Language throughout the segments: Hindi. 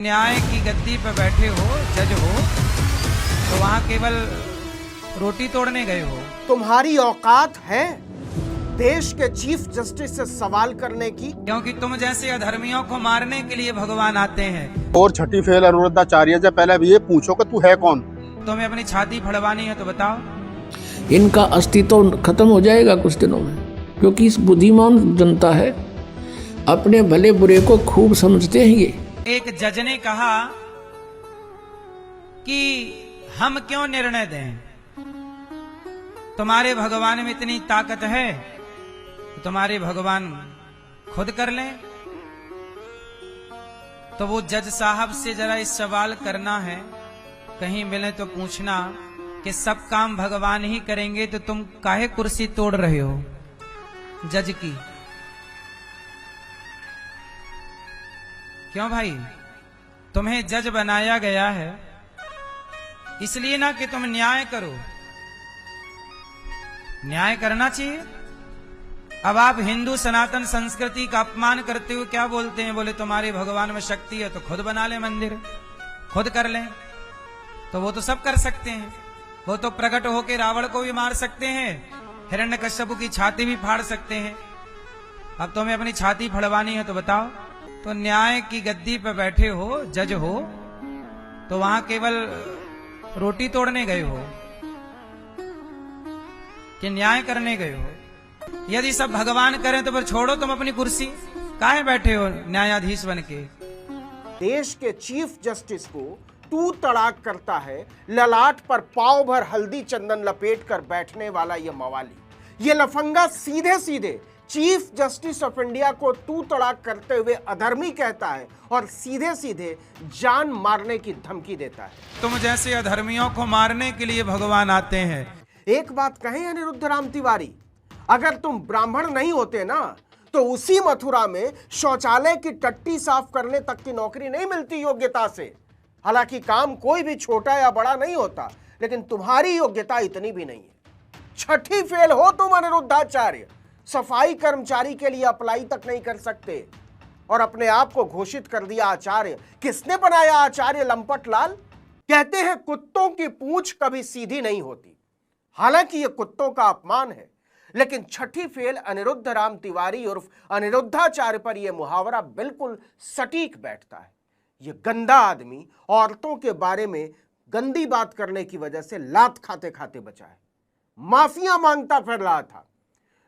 न्याय की गद्दी पर बैठे हो, जज हो, तो वहां केवल रोटी तोड़ने गए हो। तुम्हारी औकात है देश के चीफ जस्टिस से सवाल करने की? क्योंकि तुम जैसे अधर्मियों को मारने के लिए भगवान आते हैं। और छठी फेल अनुरुद्धाचार्य से पहले भी ये पूछो कि तू है कौन। तुम्हें अपनी छाती फड़वानी है तो बताओ। इनका अस्तित्व खत्म हो जाएगा कुछ दिनों में, क्योंकि इस बुद्धिमान जनता है, अपने भले बुरे को खूब समझते हैं ये। एक जज ने कहा कि हम क्यों निर्णय दें, तुम्हारे भगवान में इतनी ताकत है तो तुम्हारे भगवान खुद कर लें। तो वो जज साहब से जरा इस सवाल करना है, कहीं मिले तो पूछना कि सब काम भगवान ही करेंगे तो तुम काहे कुर्सी तोड़ रहे हो जज की। क्यों भाई, तुम्हें जज बनाया गया है इसलिए ना कि तुम न्याय करो, न्याय करना चाहिए। अब आप हिंदू सनातन संस्कृति का अपमान करते हुए क्या बोलते हैं, बोले तुम्हारे भगवान में शक्ति है तो खुद बना ले मंदिर, खुद कर लें। तो वो तो सब कर सकते हैं, वो तो प्रकट होकर रावण को भी मार सकते हैं, हिरण्यकश्यप की छाती भी फाड़ सकते हैं। अब तुम्हें अपनी छाती फड़वानी है तो बताओ। तो न्याय की गद्दी पर बैठे हो, जज हो, तो वहां केवल रोटी तोड़ने गए हो कि न्याय करने गए हो? यदि सब भगवान करें तो फिर छोड़ो तुम अपनी कुर्सी, काहे बैठे हो न्यायाधीश बन के? देश के चीफ जस्टिस को तू तड़ाक करता है ललाट पर पाव भर हल्दी चंदन लपेट कर बैठने वाला ये मवाली, ये लफंगा सीधे सीधे चीफ जस्टिस ऑफ इंडिया को तू तड़ाक करते हुए अधर्मी कहता है और सीधे सीधे जान मारने की धमकी देता है। तुम जैसे अधर्मियों को मारने के लिए भगवान आते हैं। एक बात कहें अनिरुद्ध राम तिवारी, अगर तुम ब्राह्मण नहीं होते ना तो उसी मथुरा में शौचालय की टट्टी साफ करने तक की नौकरी नहीं मिलती योग्यता से। हालांकि काम कोई भी छोटा या बड़ा नहीं होता, लेकिन तुम्हारी योग्यता इतनी भी नहीं है। छठी फेल हो तुम अनिरुद्धाचार्य, सफाई कर्मचारी के लिए अप्लाई तक नहीं कर सकते और अपने आप को घोषित कर दिया आचार्य। किसने बनाया आचार्य? लंपट लाल। कहते हैं कुत्तों की पूंछ कभी सीधी नहीं होती। हालांकि यह कुत्तों का अपमान है, लेकिन छठी फेल अनिरुद्ध राम तिवारी उर्फ अनिरुद्धाचार्य पर यह मुहावरा बिल्कुल सटीक बैठता है। यह गंदा आदमी औरतों के बारे में गंदी बात करने की वजह से लात खाते खाते बचा है, माफिया मांगता फिर रहा था।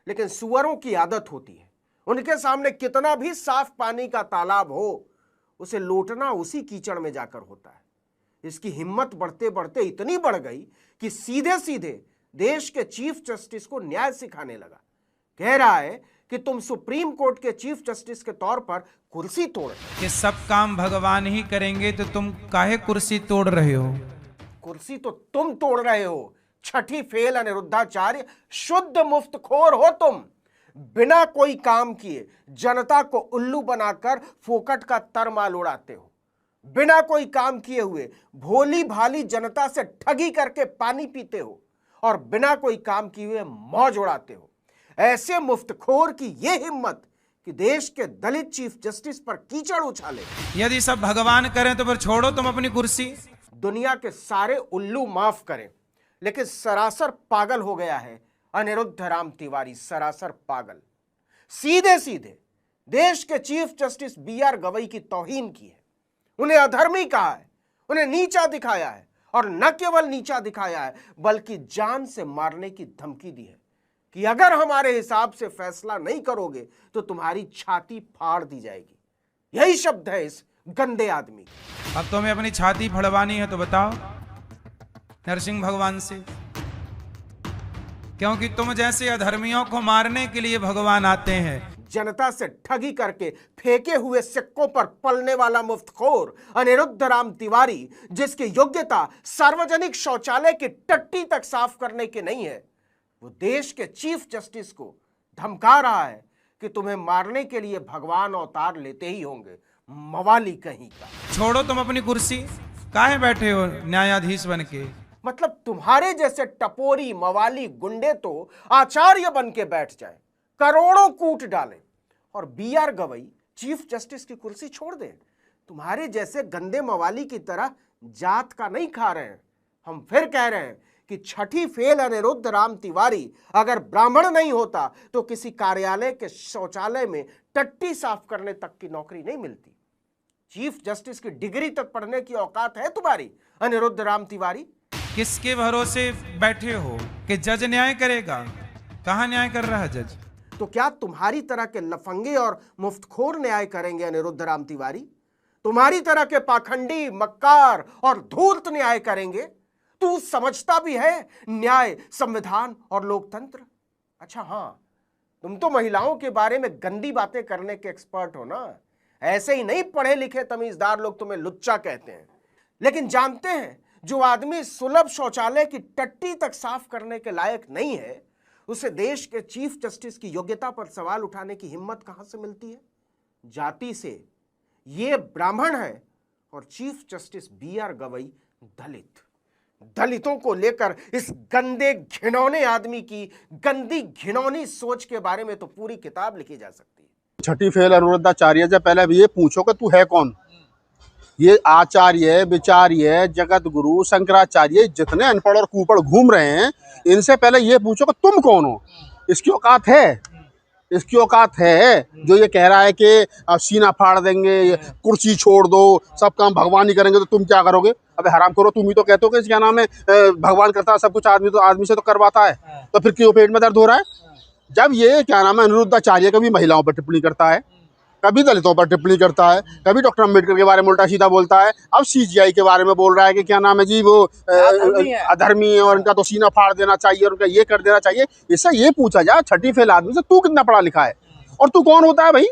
लेकिन सुअरों की आदत होती है, उनके सामने कितना भी साफ पानी का तालाब हो, उसे लोटना उसी कीचड़ में जाकर होता है। इसकी हिम्मत बढ़ते बढ़ते इतनी बढ़ गई कि सीधे सीधे देश के चीफ जस्टिस को न्याय सिखाने लगा। कह रहा है कि तुम सुप्रीम कोर्ट के चीफ जस्टिस के तौर पर कुर्सी तोड़, कि सब काम भगवान ही करेंगे तो तुम काहे कुर्सी तोड़ रहे हो? कुर्सी तो तुम तोड़ रहे हो। छठी फेल अनिरुद्धाचार्य, शुद्ध मुफ्तखोर हो तुम। बिना कोई काम किए जनता को उल्लू बनाकर फोकट का तरमाल उड़ाते हो। बिना कोई काम किए हुए भोली भाली जनता से ठगी करके पानी पीते हो और बिना कोई काम किए हुए मौज उड़ाते हो। ऐसे मुफ्तखोर की यह हिम्मत कि देश के दलित चीफ जस्टिस पर कीचड़ उछाले। यदि सब भगवान करें तो फिर छोड़ो तुम अपनी कुर्सी। दुनिया के सारे उल्लू माफ करें, लेकिन सरासर पागल हो गया है अनिरुद्ध राम तिवारी, सरासर पागल। सीधे सीधे देश के चीफ जस्टिस BR गवई की तौहीन की है, उन्हें अधर्मी कहा है, उन्हें नीचा दिखाया है और न केवल नीचा दिखाया है बल्कि जान से मारने की धमकी दी है कि अगर हमारे हिसाब से फैसला नहीं करोगे तो तुम्हारी छाती फाड़ दी जाएगी। यही शब्द है इस गंदे आदमी। अब तुम्हें अपनी छाती फड़वानी है तो बताओ नरसिंह भगवान से, क्योंकि तुम जैसे अधर्मियों को मारने के लिए भगवान आते हैं। जनता से ठगी करके फेंके हुए सिक्कों पर पलने वाला मुफ्तखोर अनिरुद्ध राम तिवारी, जिसकी योग्यता सार्वजनिक शौचालय की टट्टी तक साफ करने की नहीं है, वो देश के चीफ जस्टिस को धमका रहा है कि तुम्हें मारने के लिए भगवान अवतार लेते ही होंगे। मवाली कहीं का। छोड़ो तुम अपनी कुर्सी, काहे बैठे हो न्यायाधीश बन के? मतलब तुम्हारे जैसे टपोरी मवाली गुंडे तो आचार्य बन के बैठ जाए, करोड़ों कूट डालें और BR गवई चीफ जस्टिस की कुर्सी छोड़ दें। तुम्हारे जैसे गंदे मवाली की तरह जात का नहीं खा रहे हैं। हम फिर कह रहे हैं कि छठी फेल अनिरुद्ध राम तिवारी अगर ब्राह्मण नहीं होता तो किसी कार्यालय के शौचालय में टट्टी साफ करने तक की नौकरी नहीं मिलती। चीफ जस्टिस की डिग्री तक पढ़ने की औकात है तुम्हारी अनिरुद्ध राम तिवारी? किसके भरोसे बैठे हो कि जज न्याय करेगा? कहां न्याय कर रहा है जज? तो क्या तुम्हारी तरह के लफंगे और मुफ्तखोर न्याय करेंगे अनिरुद्ध राम तिवारी? तुम्हारी तरह के पाखंडी, मक्कार और धूर्त न्याय करेंगे? तू समझता भी है न्याय, संविधान और लोकतंत्र? अच्छा हां, तुम तो महिलाओं के बारे में गंदी बातें करने के एक्सपर्ट हो ना। ऐसे ही नहीं पढ़े लिखे तमीजदार लोग तुम्हें लुच्चा कहते हैं। लेकिन जानते हैं, जो आदमी सुलभ शौचालय की टट्टी तक साफ करने के लायक नहीं है, उसे देश के चीफ जस्टिस की योग्यता पर सवाल उठाने की हिम्मत कहां से मिलती है? जाति से। ये ब्राह्मण है और चीफ जस्टिस BR गवई दलित। दलितों को लेकर इस गंदे घिनौने आदमी की गंदी घिनौनी सोच के बारे में तो पूरी किताब लिखी जा सकती है। छठी फेल अनिरुद्धाचार्य से पहले भी ये पूछो कि तू है कौन। ये आचार्य, विचार्य, जगत गुरु, शंकराचार्य जितने अनपढ़ और कुपढ़ घूम रहे हैं, इनसे पहले ये पूछो कि तुम कौन हो। इसकी औकात है? इसकी औकात है जो ये कह रहा है कि सीना फाड़ देंगे, कुर्सी छोड़ दो, सब काम भगवान ही करेंगे, तो तुम क्या करोगे? अबे हराम करो, तुम ही तो कहते हो कि क्या नाम है भगवान करता है सब कुछ, आदमी से तो करवाता है, तो फिर क्यों पेट में दर्द हो रहा है? जब ये क्या नाम है अनिरुद्धाचार्य कभी महिलाओं पर टिप्पणी करता है, कभी दलितों पर टिप्पणी करता है, कभी डॉक्टर अम्बेडकर के बारे में उल्टा सीधा बोलता है, अब CGI के बारे में बोल रहा है कि क्या नाम है जी वो अधर्मी है और इनका तो सीना फाड़ देना चाहिए और उनका ये कर देना चाहिए। इससे ये पूछा जाए छठी फेल आदमी से, तू कितना पढ़ा लिखा है और तू कौन होता है भाई?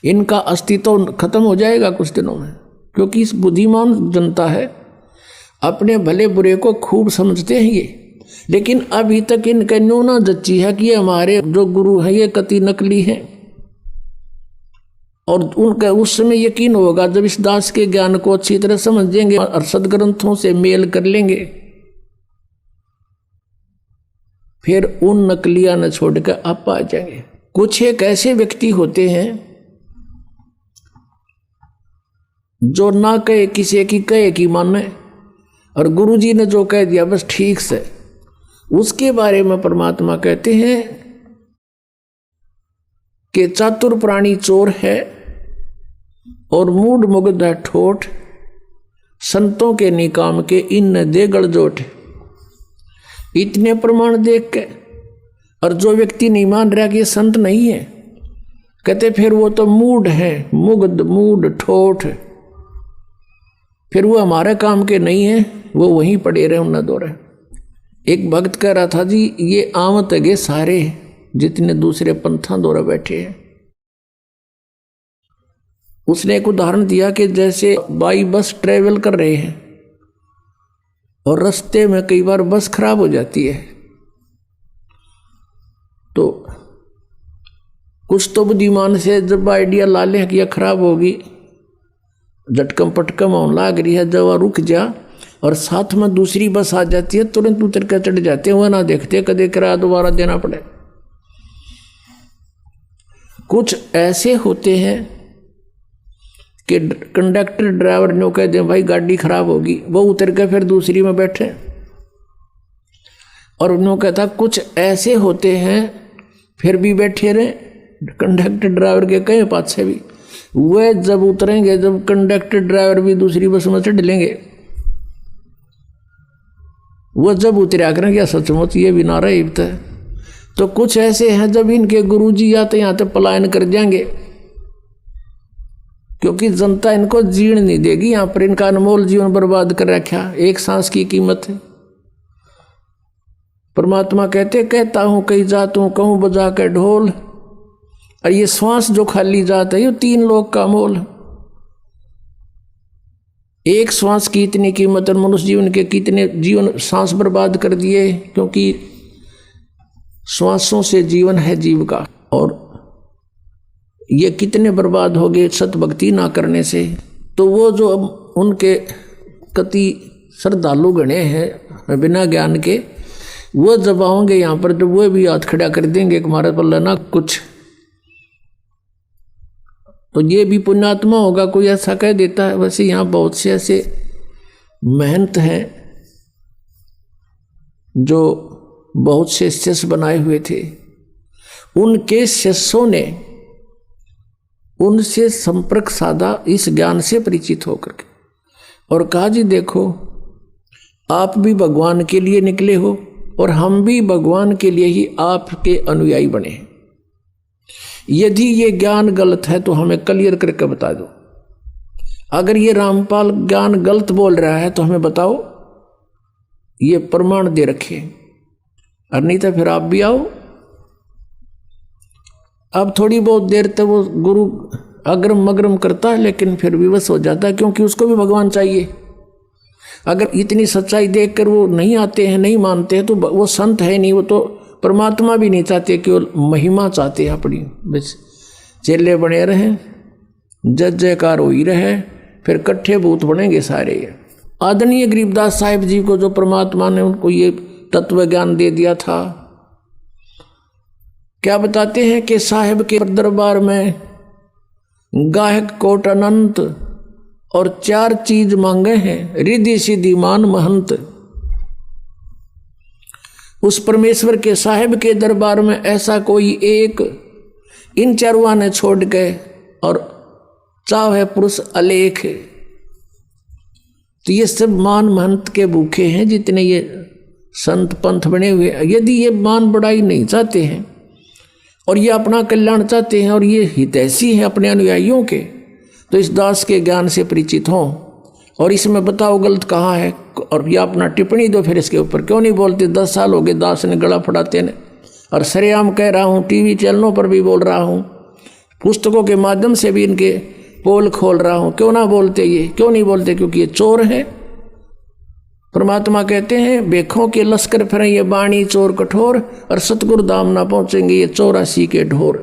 इनका अस्तित्व खत्म हो जाएगा कुछ दिनों में, क्योंकि इस बुद्धिमान जनता है, अपने भले बुरे को खूब समझते हैं ये। लेकिन अभी तक इनका न्यूना जच्ची है कि हमारे जो गुरु हैं ये कति नकली हैं, और उनका उस समय यकीन होगा जब इस दास के ज्ञान को अच्छी तरह समझेंगे और सदग्रंथों से मेल कर लेंगे, फिर उन नकलियां न छोड़कर आप आ जाएंगे। कुछ एक ऐसे व्यक्ति होते हैं जो ना कहे किसी की, कहे की माने, और गुरुजी ने जो कह दिया बस ठीक से, उसके बारे में परमात्मा कहते हैं कि चातुर प्राणी चोर है और मूड मुग्ध है ठोठ, संतों के निकाम के इन दे गड़जोट। इतने प्रमाण देख के और जो व्यक्ति नहीं मान रहा कि ये संत नहीं है, कहते फिर वो तो मूड है, मुग्ध मूड ठोठ, फिर वो हमारे काम के नहीं है, वो वहीं पड़े रहे उन्ना दो रहे। एक भक्त कह रहा था जी ये आमत है सारे जितने दूसरे पंथा दौरा बैठे हैं। उसने एक उदाहरण दिया कि जैसे बाई बस ट्रेवल कर रहे हैं और रास्ते में कई बार बस खराब हो जाती है, तो कुछ तो बुद्धिमान से जब आइडिया ला ले कि यह खराब होगी, झटकम पटकम होने लाग रही है, जब रुक जा और साथ में दूसरी बस आ जाती है, तुरंत उतर कर चढ़ जाते हैं, वह ना देखते कदे किराया दोबारा देना पड़े। कुछ ऐसे होते हैं कि कंडक्टर ड्राइवर ने कह दे भाई गाड़ी खराब होगी, वो उतर के फिर दूसरी में बैठे। और उन्होंने कहता कुछ ऐसे होते हैं फिर भी बैठे रहे, कंडक्टर ड्राइवर के कहे पाछे भी, वे जब उतरेंगे, जब कंडक्टर ड्राइवर भी दूसरी बस में चढ़ लेंगे, वो जब उतरा करेंगे सचमुच ये भी नारा इब्त है। तो कुछ ऐसे हैं जब इनके गुरुजी आते यहाँ तक पलायन कर जाएंगे, क्योंकि जनता इनको जीण नहीं देगी, यहाँ पर इनका अनमोल जीवन बर्बाद कर रखा, एक सांस की कीमत है। परमात्मा कहते कहता हूँ कई जातों कहूँ बजा के ढोल, और ये श्वास जो खाली जात है ये 3 लोक का मोल। एक श्वास की इतनी कीमत और मनुष्य जीवन के कितने जीवन सांस बर्बाद कर दिए, क्योंकि श्वासों से जीवन है जीव का, और ये कितने बर्बाद हो गए सत भक्ति ना करने से। तो वो जो उनके कति श्रद्धालु गणे हैं बिना ज्ञान के, वो जब आओगे यहाँ पर तो वो भी हाथ खड़ा कर देंगे कि हमारे पल्ला ना कुछ तो ये भी पुण्यात्मा होगा, कोई ऐसा कह देता है। वैसे यहाँ बहुत से ऐसे महंत हैं जो बहुत से शिष्य बनाए हुए थे, उनके शिष्यों ने उनसे संपर्क साधा इस ज्ञान से परिचित होकर के, और कहा जी देखो आप भी भगवान के लिए निकले हो और हम भी भगवान के लिए ही आपके अनुयायी बने। यदि ये ज्ञान गलत है तो हमें क्लियर करके बता दो। अगर ये रामपाल ज्ञान गलत बोल रहा है तो हमें बताओ, ये प्रमाण दे रखे, और नहीं तो फिर आप भी आओ। अब थोड़ी बहुत देर तक वो गुरु अग्रम मग्रम करता है, लेकिन फिर विवश हो जाता है, क्योंकि उसको भी भगवान चाहिए। अगर इतनी सच्चाई देखकर वो नहीं आते हैं, नहीं मानते हैं, तो वो संत है नहीं, वो तो परमात्मा भी नहीं चाहते, केवल महिमा चाहते हैं अपनी। बस चेले बने रहें, जय जयकार हो ही रहे, फिर कट्ठे भूत बनेंगे सारे। आदरणीय गरीबदास साहिब जी को जो परमात्मा ने उनको ये तत्व ज्ञान दे दिया था, क्या बताते हैं कि साहिब के दरबार में गायक कोट अनंत और 4 चीज मांगे हैं, रिद्धि सिद्धि मान महंत। उस परमेश्वर के साहिब के दरबार में ऐसा कोई एक इन चारुआ ने छोड़ गए, और चाहे पुरुष अलेख। तो ये सब मान महंत के भूखे हैं जितने ये संत पंथ बने हुए। यदि ये मान बढ़ाई नहीं चाहते हैं और ये अपना कल्याण चाहते हैं और ये हितैषी हैं अपने अनुयायियों के, तो इस दास के ज्ञान से परिचित हों और इसमें बताओ गलत कहाँ है, और ये अपना टिप्पणी दो। फिर इसके ऊपर क्यों नहीं बोलते? 10 साल हो गए दास ने गला फड़ाते ने, और सरेआम कह रहा हूँ, टीवी चैनलों पर भी बोल रहा हूँ, पुस्तकों के माध्यम से भी इनके पोल खोल रहा हूँ। क्यों ना बोलते? ये क्यों नहीं बोलते? क्योंकि ये चोर है। परमात्मा कहते हैं बेखों के लश्कर फिरें ये बाणी चोर कठोर, और सतगुरु धाम ना पहुंचेंगे ये 84 के ढोर।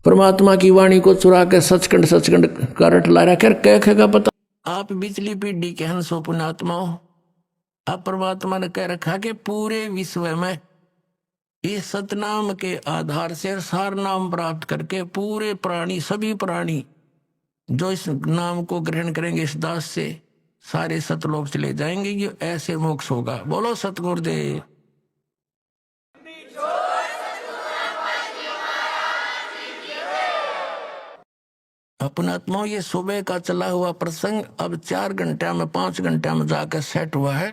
परमात्मा की वाणी को चुरा कर सचखंड सचखंड का रट ला रखा कह का पता। आप बिजली पीढ़ी के हंसो पुण्यात्माओ, अब परमात्मा ने कह रखा कि पूरे विश्व में इस सतनाम के आधार से सार नाम प्राप्त करके पूरे प्राणी, सभी प्राणी जो इस नाम को ग्रहण करेंगे इस दास से, सारे सतलोक चले जाएंगे। ये ऐसे मोक्ष होगा। बोलो सतगुरुदेव। अपनात्माओं, ये सुबह का चला हुआ प्रसंग अब 4 घंटे में 5 घंटे में जाकर सेट हुआ है,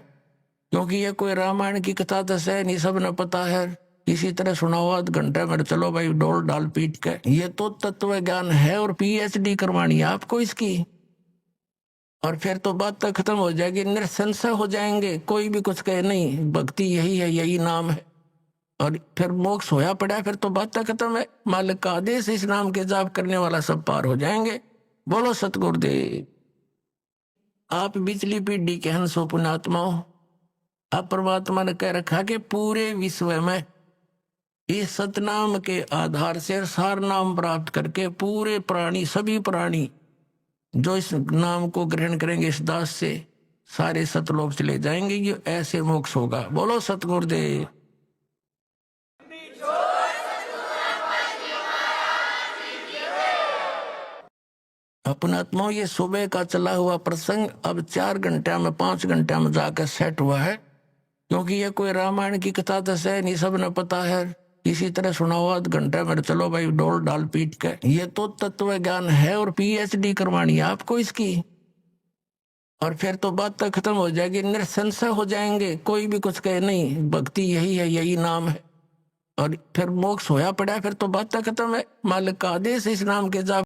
क्योंकि ये कोई रामायण की कथा तो है नहीं, सब ने पता है। इसी तरह सुनाओ आध घंटे में, चलो भाई डोल डाल पीट के। ये तो तत्व ज्ञान है और PhD करवानी है आपको इसकी, और फिर तो बात तक खत्म हो जाएगी, निरसंशय हो जाएंगे। कोई भी कुछ कहे नहीं, भक्ति यही है, यही नाम है, और फिर मोक्ष होया पड़ा, फिर तो बात तक खत्म है। मालिक का आदेश, इस नाम के जाप करने वाला सब पार हो जाएंगे। बोलो सतगुरुदेव। आप बिजली पीढ़ी के हंसो पुण्यात्माओं, अब परमात्मा ने कह रखा कि पूरे विश्व में इस सतनाम के आधार से सार नाम प्राप्त करके पूरे प्राणी, सभी प्राणी जो इस नाम को ग्रहण करेंगे इस दास से, सारे सतलोक चले जाएंगे। ये ऐसे मोक्ष होगा। बोलो सतगुरुदेव। अपनात्माओं, ये सुबह का चला हुआ प्रसंग अब 4 घंटे में 5 घंटे में जाकर सेट हुआ है, क्योंकि ये कोई रामायण की कथा तो है नहीं, सब ने पता है। इसी तरह सुनाओ आध घंटे में, चलो भाई डोल डाल पीट के। ये तो तत्व ज्ञान है और PhD करवानी है आपको इसकी, और फिर तो बात तक खत्म हो जाएगी, निरसंशय हो जाएंगे। कोई भी कुछ कहे नहीं, भक्ति यही है, यही नाम है, और फिर मोक्ष होया पड़ा, फिर तो बात तक खत्म है। मालिक का आदेश, इस नाम के जाप